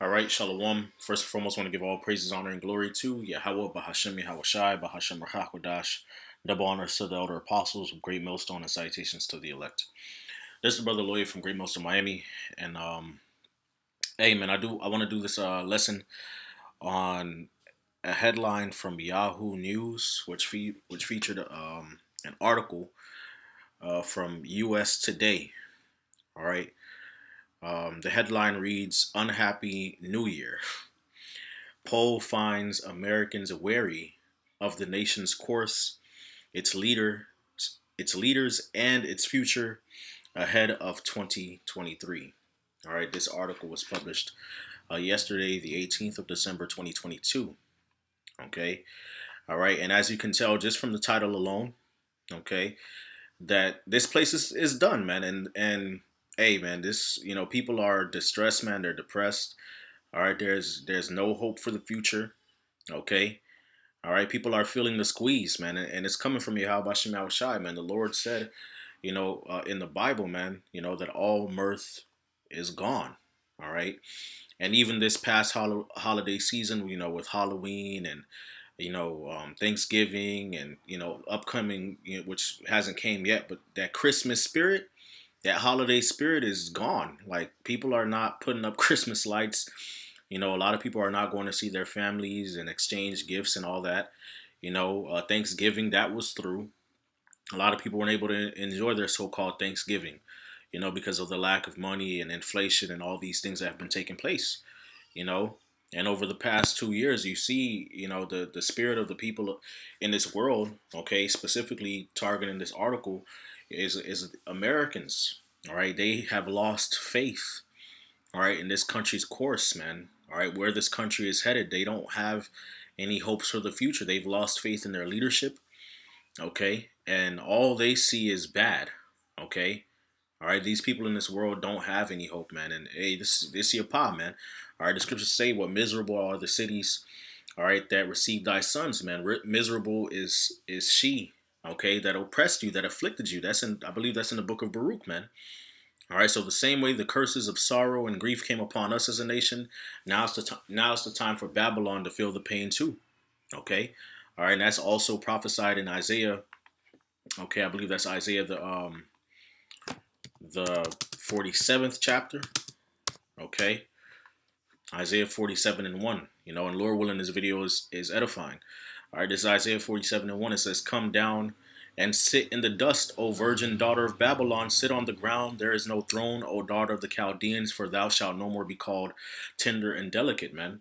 All right, Shalom. First and foremost, I want to give all praises, honor, and glory to Yahweh, Bahashem, Yahweh Shai, Bahashem, Rachakodash. Double honor to the elder apostles of Great Millstone and salutations to the elect. This is Brother Lloyd from Great Millstone, Miami. And hey man, I want to do this lesson on a headline from Yahoo News, which featured an article from US Today. All right. The headline reads Unhappy New Year. Poll finds Americans wary of the nation's course, its leader, its leaders, and its future ahead of 2023. All right, this article was published yesterday, the 18th of December, 2022. Okay, all right, and as you can tell just from the title alone, okay, that this place is done, man, and hey, man, this people are distressed, man. They're depressed. All right, there's no hope for the future. Okay, all right, people are feeling the squeeze, man, and it's coming from Yahweh Shem Shai, man. The Lord said, in the Bible, man, that all mirth is gone. All right, and even this past holiday season, with Halloween and Thanksgiving and upcoming, which hasn't came yet, but that Christmas spirit, that holiday spirit is gone. Like people are not putting up Christmas lights. A lot of people are not going to see their families and exchange gifts and all that. Thanksgiving that was through. A lot of people weren't able to enjoy their so-called Thanksgiving, because of the lack of money and inflation and all these things that have been taking place. You know, and over the past 2 years, you see, the spirit of the people in this world. Okay, specifically targeting this article is Americans. All right, they have lost faith. All right, in this country's course, man. All right, where this country is headed, they don't have any hopes for the future. They've lost faith in their leadership. Okay, and all they see is bad. Okay, all right, these people in this world don't have any hope, man. And hey, this your pa, man. All right, the scriptures say, "What miserable are the cities, all right, that received thy sons, man. Miserable is she, okay, that oppressed you, that afflicted you." I believe that's in the book of Baruch, man. All right, so the same way the curses of sorrow and grief came upon us as a nation, now's the time for Babylon to feel the pain too. Okay, all right, and that's also prophesied in Isaiah. Okay, I believe that's Isaiah the 47th chapter. Okay, Isaiah 47 and 1. And Lord willing, this video is edifying. All right, this is Isaiah 47 and 1. It says, "Come down and sit in the dust, O virgin daughter of Babylon. Sit on the ground. There is no throne, O daughter of the Chaldeans, for thou shalt no more be called tender and delicate," man.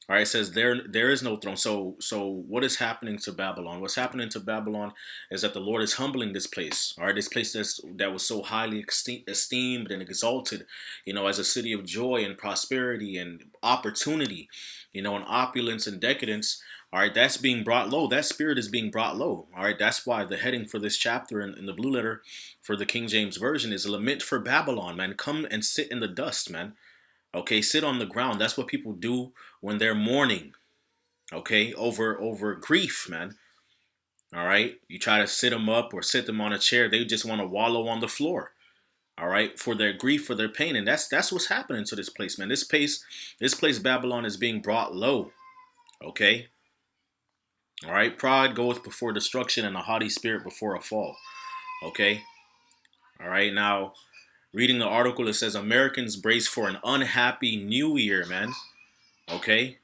All right, it says there is no throne. So what is happening to Babylon? What's happening to Babylon is that the Lord is humbling this place. All right, this place that was so highly esteemed and exalted, as a city of joy and prosperity and opportunity, and opulence and decadence. All right, that's being brought low. That spirit is being brought low. All right, that's why the heading for this chapter in the blue letter for the King James Version is "Lament for Babylon," man. Come and sit in the dust, man. Okay, sit on the ground. That's what people do when they're mourning. Okay, over grief, man. All right, you try to sit them up or sit them on a chair. They just want to wallow on the floor. All right, for their grief, for their pain, and that's what's happening to this place, man. This place, Babylon, is being brought low. Okay, all right. Pride goeth before destruction, and a haughty spirit before a fall. Okay, all right. Now, reading the article, it says Americans brace for an unhappy New Year, man. Okay,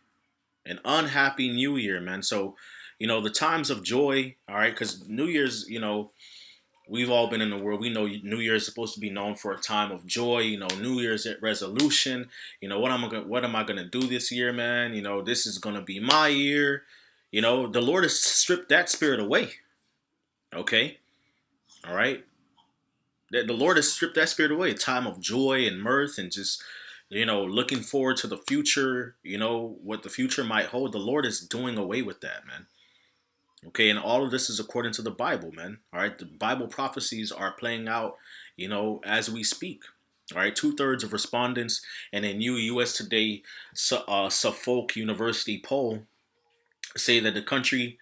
an unhappy New Year, man. So, the times of joy, all right, because New Year's, we've all been in the world. We know New Year is supposed to be known for a time of joy. New Year's resolution. What am I gonna do this year, man? This is gonna be my year. The Lord has stripped that spirit away. Okay, all right. The Lord has stripped that spirit away. A time of joy and mirth and just looking forward to the future. What the future might hold. The Lord is doing away with that, man. Okay, and all of this is according to the Bible, man. All right, the Bible prophecies are playing out, as we speak. All right, two-thirds of respondents in a new U.S. Today Suffolk University poll say that the country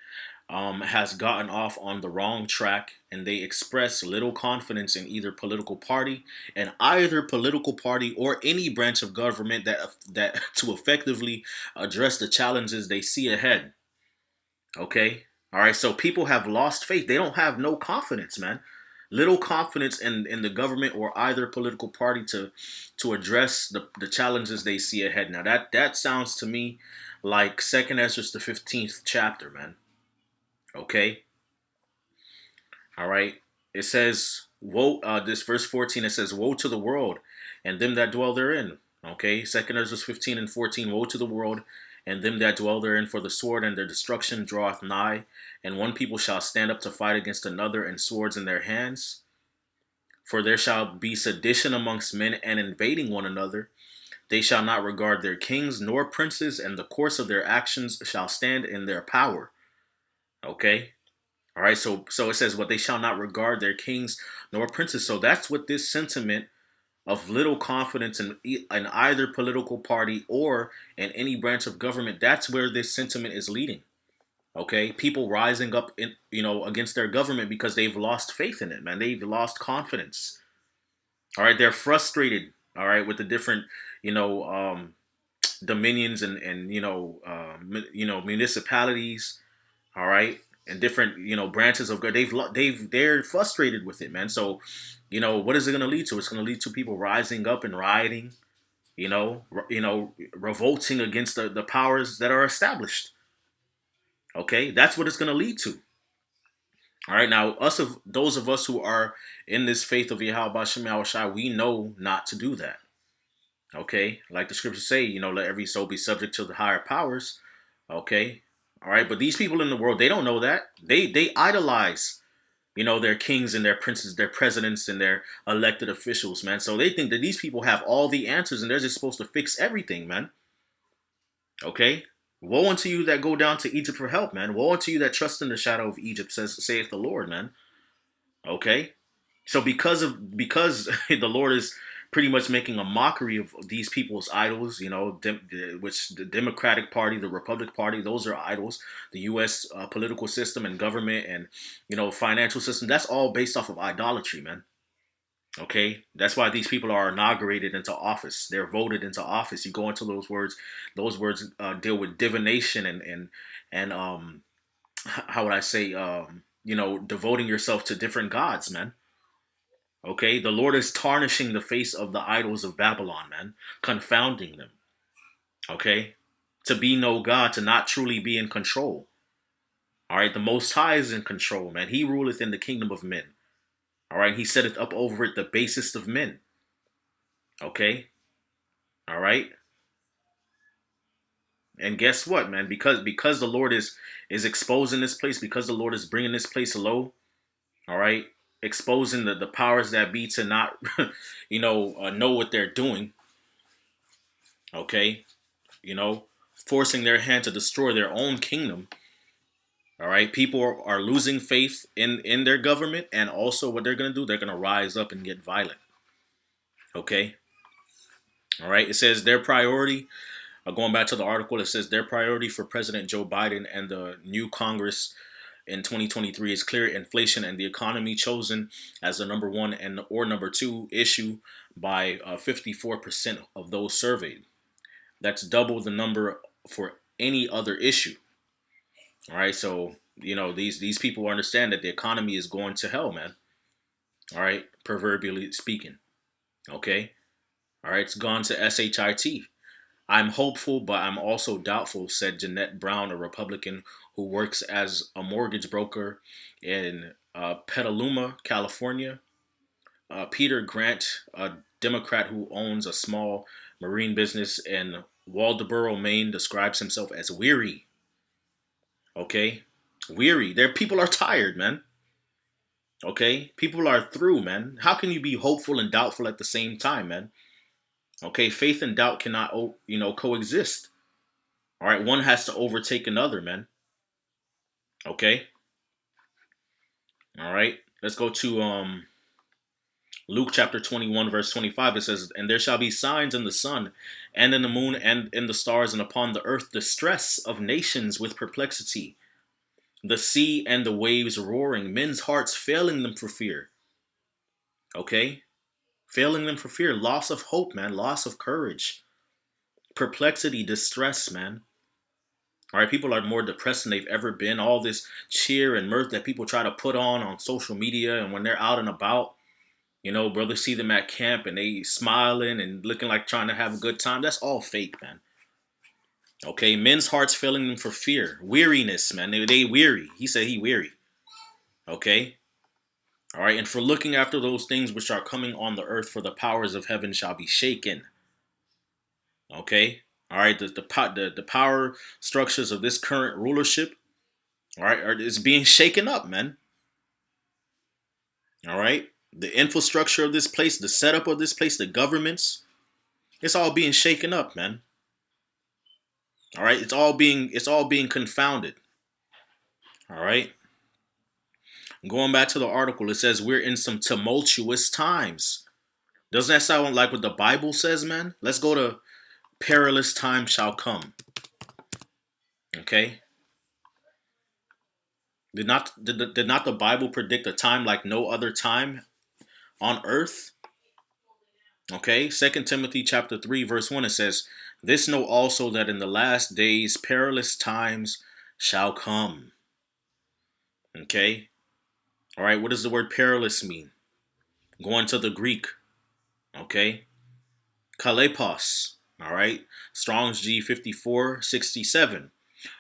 has gotten off on the wrong track, and they express little confidence in either political party, and either political party or any branch of government that to effectively address the challenges they see ahead. Okay, all right. So people have lost faith. They don't have no confidence, man. Little confidence in the government or either political party to address the challenges they see ahead. Now that sounds to me like Second Ezra the 15th chapter, man. Okay, all right. It says, "Woe." This verse 14. It says, "Woe to the world and them that dwell therein." Okay. Second Ezra 15 and 14. Woe to the world and them that dwell therein, for the sword and their destruction draweth nigh, and one people shall stand up to fight against another, and swords in their hands. For there shall be sedition amongst men, and invading one another. They shall not regard their kings nor princes, and the course of their actions shall stand in their power. Okay. All right, so it says, "But they shall not regard their kings nor princes." So that's what this sentiment of little confidence in either political party or in any branch of government. That's where this sentiment is leading. Okay, people rising up in against their government because they've lost faith in it, man. They've lost confidence. All right, they're frustrated. All right, with the different you know dominions and municipalities, all right, and different branches of God. They're frustrated with it, man. So what is it going to lead to? It's going to lead to people rising up and rioting, revolting against the powers that are established. Okay, that's what it's going to lead to. All right, now of those of us who are in this faith of Yahweh Bashem Yahushai, we know not to do that. Okay, like the scriptures say, let every soul be subject to the higher powers. Okay, all right, but these people in the world, they don't know that. They idolize, their kings and their princes, their presidents and their elected officials, man. So they think that these people have all the answers and they're just supposed to fix everything, man. Okay, woe unto you that go down to Egypt for help, man. Woe unto you that trust in the shadow of Egypt, saith the Lord, man. Okay, so because the Lord is pretty much making a mockery of these people's idols, which the Democratic Party, the Republican Party, those are idols. The U.S. Political system and government and financial system, that's all based off of idolatry, man. Okay, that's why these people are inaugurated into office. They're voted into office. You go into those words. Those words deal with divination and how would I say devoting yourself to different gods, man. Okay, the Lord is tarnishing the face of the idols of Babylon, man, confounding them. Okay, to be no God, to not truly be in control. All right, the Most High is in control, man. He ruleth in the kingdom of men. All right, he setteth up over it the basest of men. Okay, all right. And guess what, man? Because the Lord is exposing this place, because the Lord is bringing this place low. All right, exposing the powers that be to not, know what they're doing. Okay, forcing their hand to destroy their own kingdom. All right, people are losing faith in their government, and also what they're gonna do, they're gonna rise up and get violent. Okay, all right. It says their priority. Going back to the article, it says their priority for President Joe Biden and the new Congress in 2023 is clear: inflation and the economy, chosen as the number one and or number two issue by 54% of those surveyed. That's double the number for any other issue. All right, so these people understand that the economy is going to hell, man. All right, proverbially speaking. Okay, all right, it's gone to shit. "I'm hopeful, but I'm also doubtful," said Jeanette Brown, a Republican who works as a mortgage broker in Petaluma, California. Peter Grant, a Democrat who owns a small marine business in Waldoboro, Maine, describes himself as weary. Okay, weary. Their people are tired, man. Okay, people are through, man. How can you be hopeful and doubtful at the same time, man? Okay, faith and doubt cannot, coexist. All right, one has to overtake another, man. Okay, all right. Let's go to Luke chapter 21, verse 25. It says, "And there shall be signs in the sun, and in the moon, and in the stars, and upon the earth distress of nations with perplexity, The sea and the waves roaring, men's hearts failing them for fear. Okay? Failing them for fear. Loss of hope, man. Loss of courage. Perplexity, distress, man. All right, people are more depressed than they've ever been. All this cheer and mirth that people try to put on social media, and when they're out and about, brothers see them at camp and they smiling and looking like trying to have a good time. That's all fake, man. Okay, men's hearts failing them for fear, weariness, man. They weary. He said he weary. Okay, all right, and for looking after those things which are coming on the earth, for the powers of heaven shall be shaken. Okay, all right, the power structures of this current rulership, all right, is being shaken up, man. All right, the infrastructure of this place, the setup of this place, the governments, it's all being shaken up, man. All right, it's all being confounded. All right. Going back to the article, it says we're in some tumultuous times. Doesn't that sound like what the Bible says, man? Let's go to perilous time shall come. Okay? Did not the Bible predict a time like no other time on earth? Okay? Second Timothy chapter 3, verse 1, it says, this know also that in the last days perilous times shall come. Okay? All right, what does the word perilous mean? Going to the Greek. Okay? Kalepos. All right? Strong's G5467.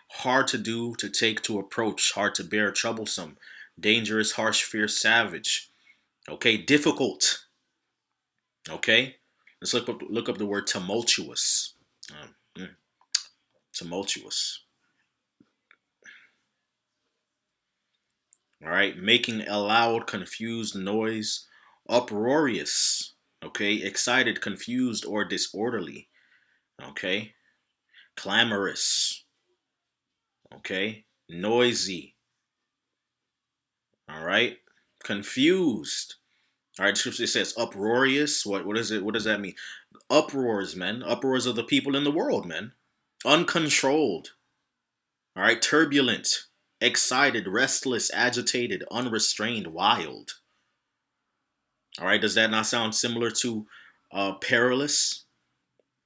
Hard to do, to take, to approach, hard to bear, troublesome, dangerous, harsh, fierce, savage. Okay, difficult. Okay, let's look up the word tumultuous. Tumultuous. All right, making a loud, confused noise, uproarious. Okay, excited, confused, or disorderly. Okay, clamorous. Okay, noisy. All right, confused. All right, scripture says uproarious. What is it? What does that mean? Uproars, man. Uproars of the people in the world, man. Uncontrolled. All right, turbulent, excited, restless, agitated, unrestrained, wild. All right, does that not sound similar to perilous?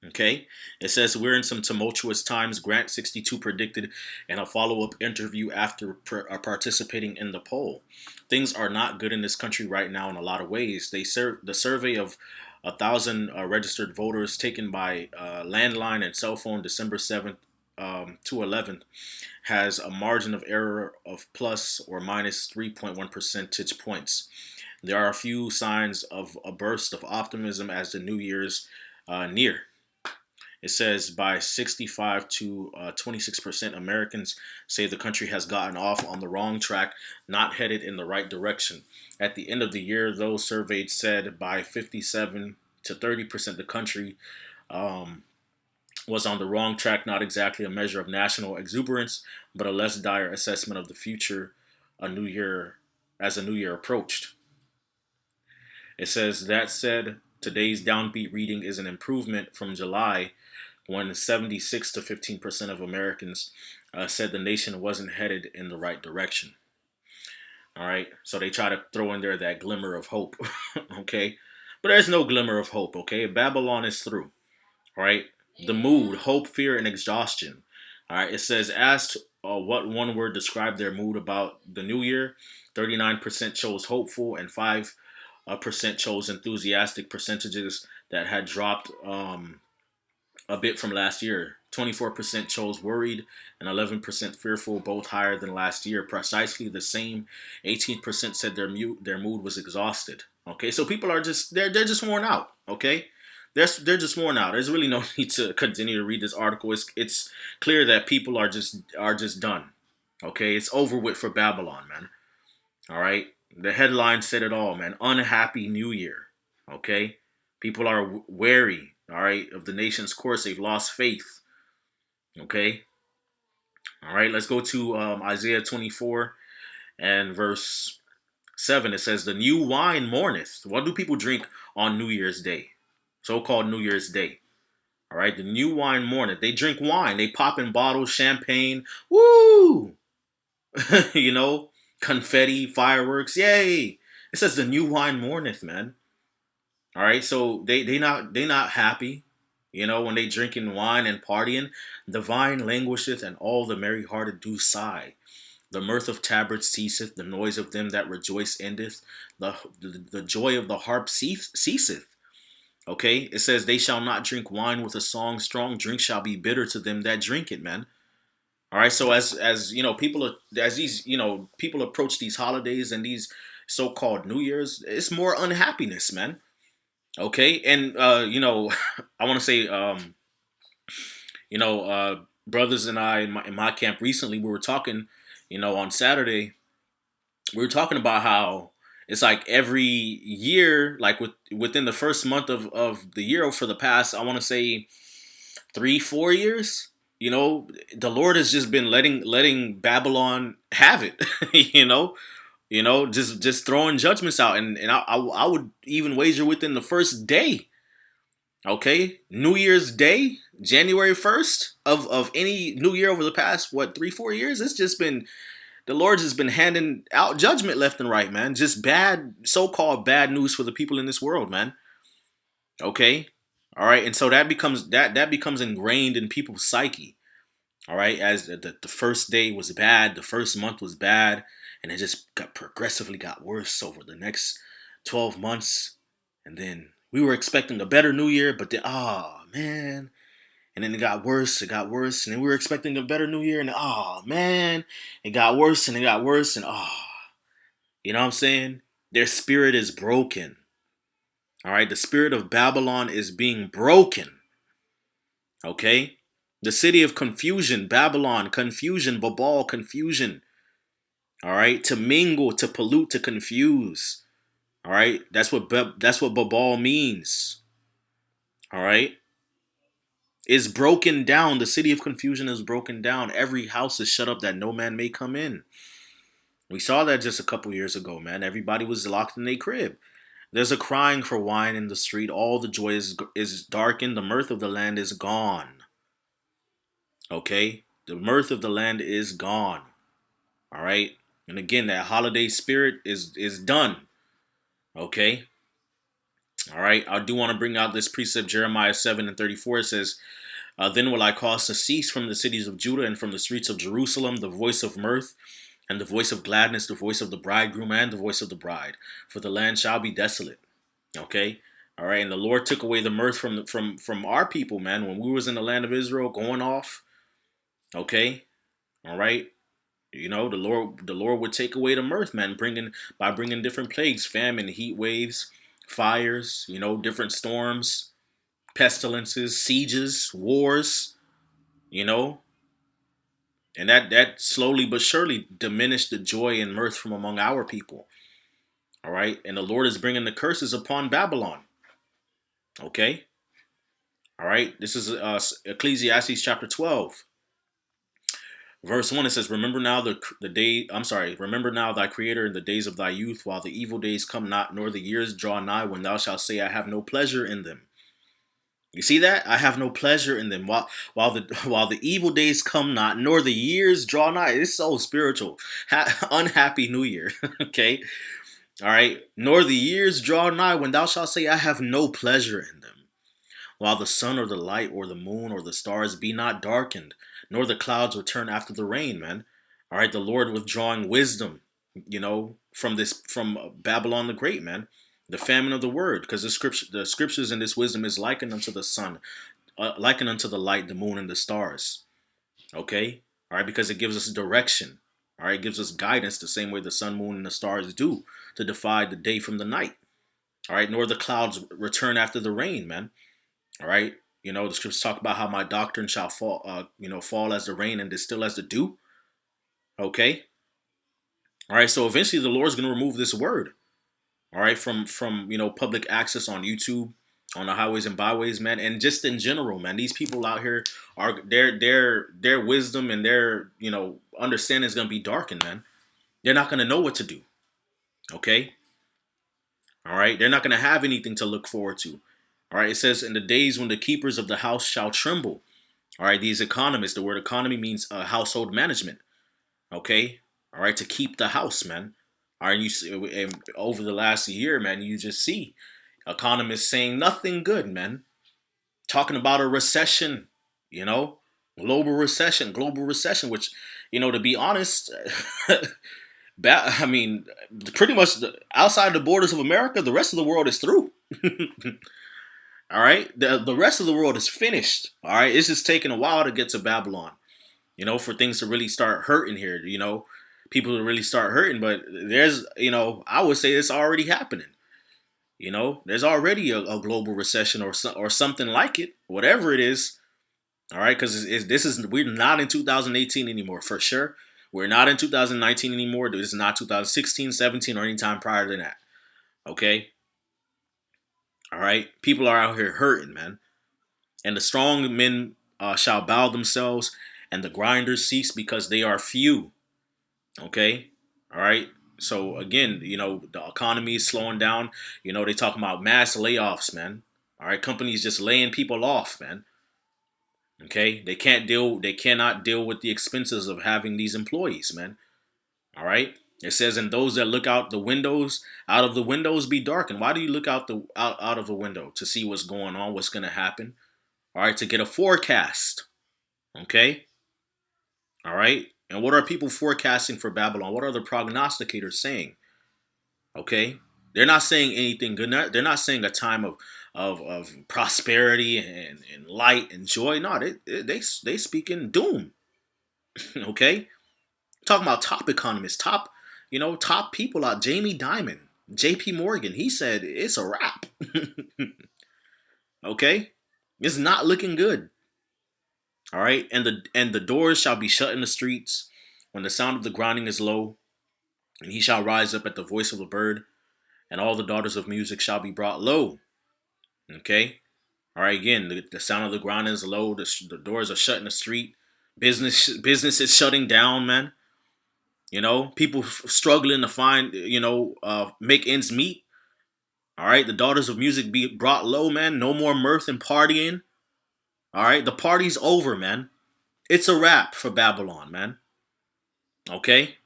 Okay, it says we're in some tumultuous times. Grant 62 predicted in a follow-up interview after participating in the poll. Things are not good in this country right now in a lot of ways. The survey of 1,000 registered voters taken by landline and cell phone December 7th to 11th has a margin of error of plus or minus 3.1 percentage points. There are a few signs of a burst of optimism as the New Year's near. It says by 65 to 26% Americans say the country has gotten off on the wrong track, not headed in the right direction. At the end of the year, those surveyed said by 57 to 30% the country was on the wrong track, not exactly a measure of national exuberance, but a less dire assessment of the future a new year as a new year approached. It says that said, today's downbeat reading is an improvement from July when 76 to 15% of Americans said the nation wasn't headed in the right direction. All right, so they try to throw in there that glimmer of hope, okay? But there's no glimmer of hope, okay? Babylon is through, all right? The mood, hope, fear, and exhaustion. All right, it says, asked what one word described their mood about the new year, 39% chose hopeful and 5% chose enthusiastic, percentages that had dropped a bit from last year. 24% chose worried and 11% fearful, both higher than last year. Precisely the same. 18% said their mood was exhausted. Okay, so people are just they're just worn out. Okay, they're just worn out. There's really no need to continue to read this article. It's clear that people are just done. Okay, it's over with for Babylon, man. All right, the headline said it all, man. Unhappy New Year. Okay, people are wary. All right, of the nation's course. They've lost faith. Okay. All right, let's go to Isaiah 24 and verse 7. It says, the new wine mourneth. What do people drink on New Year's Day? So-called New Year's Day. All right, the new wine mourneth. They drink wine. They pop in bottles, champagne. Woo! you know, confetti, fireworks, yay! It says the new wine mourneth, man. All right, so they not happy, you know, when they drinking wine and partying. The vine languisheth, and all the merry hearted do sigh. The mirth of tabrets ceaseth, the noise of them that rejoice endeth, the joy of the harp ceaseth. Okay, it says they shall not drink wine with a song, strong drink shall be bitter to them that drink it, man. All right, so as you know, as these people approach these holidays and these so-called New Year's, it's more unhappiness, man. Okay, and I want to say, you know, brothers and I in my camp recently, we were talking, on Saturday, we were talking about how it's like every year, like within the first month of the year for the past, I want to say 3 4 years, the Lord has just been letting Babylon have it, just throwing judgments out, and I would even wager within the first day, okay, New Year's Day, January 1st of any new year over the past 3 4 years, it's just been the Lord's has been handing out judgment left and right, man. Just bad, so-called bad news for the people in this world, man. Okay, all right, and so that becomes ingrained in people's psyche. All right, as the first day was bad, the first month was bad, and it just progressively got worse over the next 12 months, and then we were expecting a better New Year, but then man, and then it got worse, and then we were expecting a better New Year, and man, it got worse and it got worse, and you know what I'm saying? Their spirit is broken. All right, the spirit of Babylon is being broken. Okay, the city of confusion, Babylon, confusion, Babal, confusion. All right, to mingle, to pollute, to confuse. All right, that's what Babal means. All right, is broken down. The city of confusion is broken down. Every house is shut up that no man may come in. We saw that just a couple years ago, man. Everybody was locked in their crib. There's a crying for wine in the street. All the joy is darkened. The mirth of the land is gone. Okay? The mirth of the land is gone. All right? And again, that holiday spirit is done. Okay? All right? I do want to bring out this precept, Jeremiah 7:34. It says, then will I cause to cease from the cities of Judah and from the streets of Jerusalem the voice of mirth and the voice of gladness, the voice of the bridegroom and the voice of the bride. For the land shall be desolate. Okay? All right, and the Lord took away the mirth from our people, man, when we was in the land of Israel going off. Okay? All right? The Lord would take away the mirth, man, bringing different plagues, famine, heat waves, fires, different storms, pestilences, sieges, wars, you know, and that slowly but surely diminished the joy and mirth from among our people. All right, and the Lord is bringing the curses upon Babylon. Okay, all right. This is Ecclesiastes chapter 12, verse 1. It says, "Remember now the day. I'm sorry. Remember now thy Creator in the days of thy youth, while the evil days come not, nor the years draw nigh, when thou shalt say, I have no pleasure in them." You see that? I have no pleasure in them. While the evil days come not, nor the years draw nigh. It's so spiritual. Unhappy New Year. Okay. All right. Nor the years draw nigh, when thou shalt say, I have no pleasure in them. While the sun or the light or the moon or the stars be not darkened, nor the clouds return after the rain, man. All right. The Lord withdrawing wisdom, from Babylon the Great, man. The famine of the word, because the scriptures in this wisdom is likened unto the sun, likened unto the light, the moon, and the stars. Okay, all right, because it gives us direction. All right, it gives us guidance the same way the sun, moon, and the stars do to divide the day from the night. All right, nor the clouds return after the rain, man. All right, the scriptures talk about how my doctrine shall fall as the rain and distill as the dew. Okay, all right, so eventually the Lord's going to remove this word. All right, from public access on YouTube, on the highways and byways, man, and just in general, man. These people out here are their wisdom and their understanding is gonna be darkened, man. They're not gonna know what to do. Okay, all right. They're not gonna have anything to look forward to. All right. It says, in the days when the keepers of the house shall tremble. All right. These economists. The word economy means household management. Okay. all right, to keep the house, man. All right, you see, and over the last year, man, you just see economists saying nothing good, man. Talking about a recession, you know, global recession, which, to be honest, I mean, pretty much outside the borders of America, the rest of the world is through. All right, the rest of the world is finished. All right, it's just taking a while to get to Babylon. For things to really start hurting here. People to really start hurting. But there's, I would say it's already happening. There's already a global recession or something like it, whatever it is. All right, because we're not in 2018 anymore for sure. We're not in 2019 anymore. This is not 2016, 17, or any time prior to that. Okay. All right. People are out here hurting, man. And the strong men shall bow themselves, and the grinders cease because they are few. Okay. All right. So again, the economy is slowing down. They talking about mass layoffs, man. All right. Companies just laying people off, man. Okay. They cannot deal with the expenses of having these employees, man. All right. It says, and those that look out of the windows be darkened. Why do you look out of a window? To see what's going on, what's going to happen. All right. To get a forecast. Okay. All right. And what are people forecasting for Babylon? What are the prognosticators saying? Okay. They're not saying anything good. They're not saying a time of prosperity and light and joy. No, they speak in doom. Okay. Talking about top economists, top people out. Jamie Dimon, J.P. Morgan. He said it's a wrap. Okay. It's not looking good. All right. And the doors shall be shut in the streets when the sound of the grinding is low, and he shall rise up at the voice of a bird, and all the daughters of music shall be brought low. Okay. All right. Again, the sound of the grinding is low. The doors are shut in the street. Business is shutting down, man. People struggling to find, make ends meet. All right. The daughters of music be brought low, man. No more mirth and partying. All right. The party's over, man. It's a wrap for Babylon, man. Okay.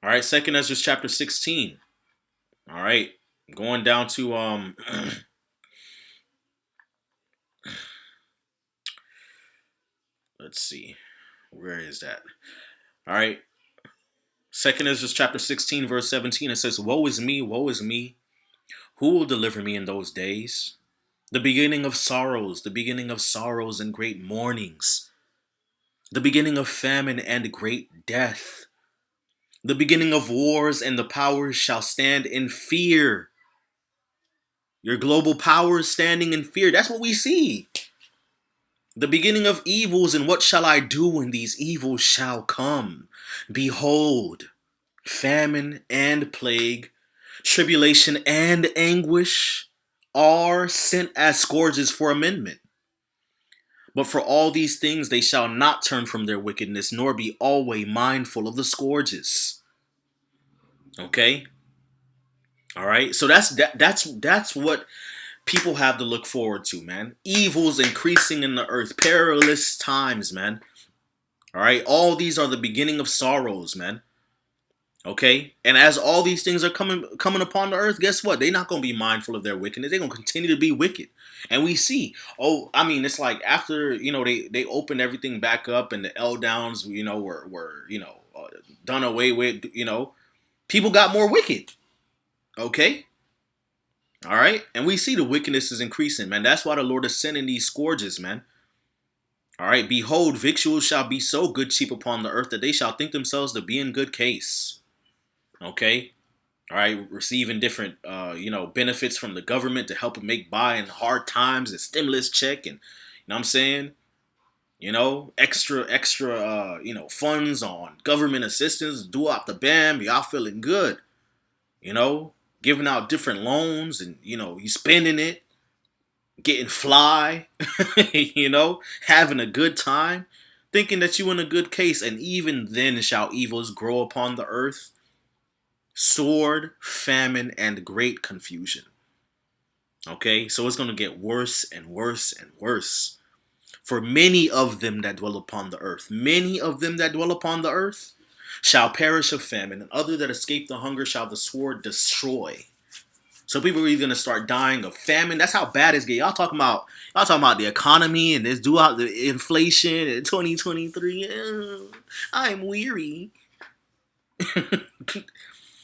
All right. Second Ezra chapter 16. All right. Going down to let's see. Where is that? All right. Second Ezra chapter 16, verse 17. It says, woe is me, woe is me. Who will deliver me in those days? The beginning of sorrows and great mournings, the beginning of famine and great death, the beginning of wars, and the powers shall stand in fear. Your global powers standing in fear. That's what we see. The beginning of evils, and what shall I do when these evils shall come? Behold, famine and plague, tribulation and anguish are sent as scourges for amendment. But for all these things they shall not turn from their wickedness, nor be always mindful of the scourges. Okay? All right? So that's what people have to look forward to, man. Evils increasing in the earth, perilous times, man. All right? All these are the beginning of sorrows, man. Okay? And as all these things are coming upon the earth, guess what? They're not going to be mindful of their wickedness. They're going to continue to be wicked. And we see, it's like after, they opened everything back up and the L downs, were done away with, people got more wicked. Okay? All right? And we see the wickedness is increasing, man. That's why the Lord is sending these scourges, man. All right? Behold, victuals shall be so good cheap upon the earth that they shall think themselves to be in good case. Okay? All right, receiving different, benefits from the government to help them make by in hard times, and stimulus check, and what I'm saying, extra, funds on government assistance, do up the bam, y'all feeling good, giving out different loans, and you spending it, getting fly, having a good time, thinking that you in a good case, and even then shall evils grow upon the earth. Sword, famine, and great confusion. Okay, so it's going to get worse and worse and worse. For many of them that dwell upon the earth, many of them that dwell upon the earth shall perish of famine, and other that escape the hunger shall the sword destroy. So people are either gonna start dying of famine. That's how bad it's getting. Y'all talking about the economy and this due out the inflation in 2023. I'm weary.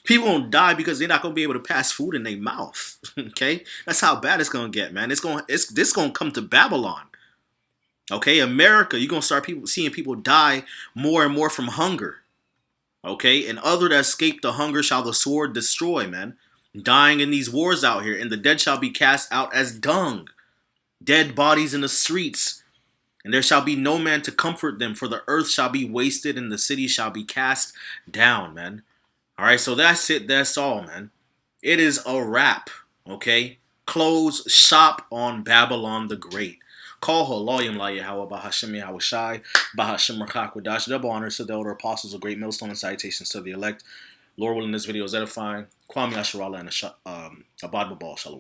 People gonna die because they're not gonna be able to pass food in their mouth. Okay, that's how bad it's gonna get, man. This gonna come to Babylon. Okay, America, you're gonna start seeing people die more and more from hunger. Okay, and other that escape the hunger shall the sword destroy, man. Dying in these wars out here, and the dead shall be cast out as dung, dead bodies in the streets, and there shall be no man to comfort them, for the earth shall be wasted, and the city shall be cast down, man. All right, so that's it. That's all, man. It is a wrap. Okay, close shop on Babylon the Great. Call her Loyam La Yahweh Bahashim Yahweh Shai Bahashim Rakakwadash. Double honors to the elder apostles, a great millstone, and salutations to the elect. Lord willing, this video is edifying. Kwame Asherallah and Abad Babal Shalom.